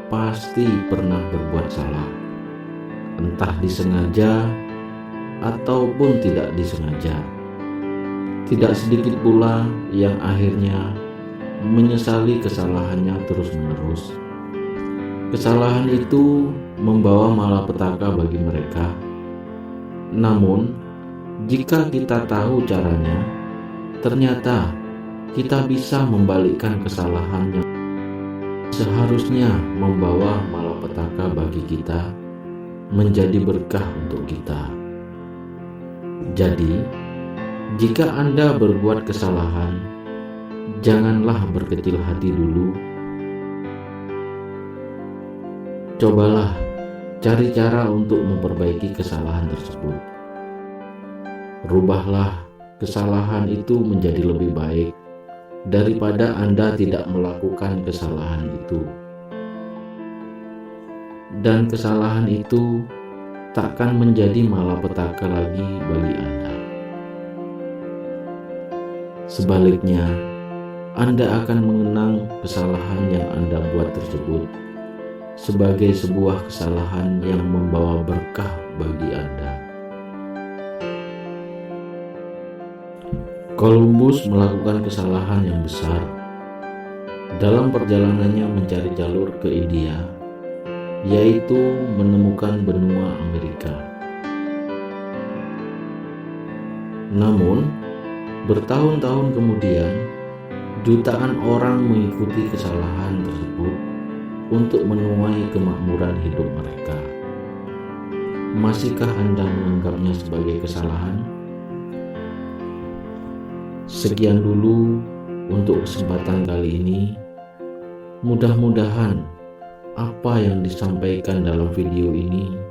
pasti pernah berbuat salah, entah disengaja ataupun tidak disengaja. Tidak sedikit pula yang akhirnya menyesali kesalahannya terus-menerus. Kesalahan itu membawa malapetaka bagi mereka. Namun, jika kita tahu caranya, ternyata kita bisa membalikkan kesalahan yang seharusnya membawa malapetaka bagi kita menjadi berkah untuk kita. Jadi, jika Anda berbuat kesalahan, janganlah berkecil hati dulu. Cobalah cari cara untuk memperbaiki kesalahan tersebut. Rubahlah kesalahan itu menjadi lebih baik daripada Anda tidak melakukan kesalahan itu. Dan kesalahan itu takkan menjadi malapetaka lagi bagi Anda. Sebaliknya, Anda akan mengenang kesalahan yang Anda buat tersebut sebagai sebuah kesalahan yang membawa berkah bagi Anda. Columbus melakukan kesalahan yang besar dalam perjalanannya mencari jalur ke India, yaitu menemukan benua Amerika. Namun, bertahun-tahun kemudian, jutaan orang mengikuti kesalahan tersebut untuk menuai kemakmuran hidup mereka. Masihkah Anda menganggapnya sebagai kesalahan? Sekian dulu untuk kesempatan kali ini. Mudah-mudahan apa yang disampaikan dalam video ini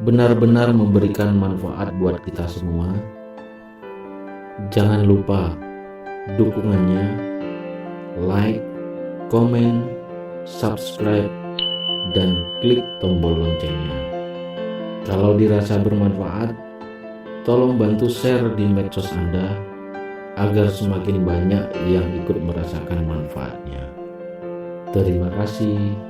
benar-benar memberikan manfaat buat kita semua. Jangan lupa dukungannya, like, komen, subscribe, dan klik tombol loncengnya. Kalau dirasa bermanfaat, tolong bantu share di medsos Anda agar semakin banyak yang ikut merasakan manfaatnya. Terima kasih.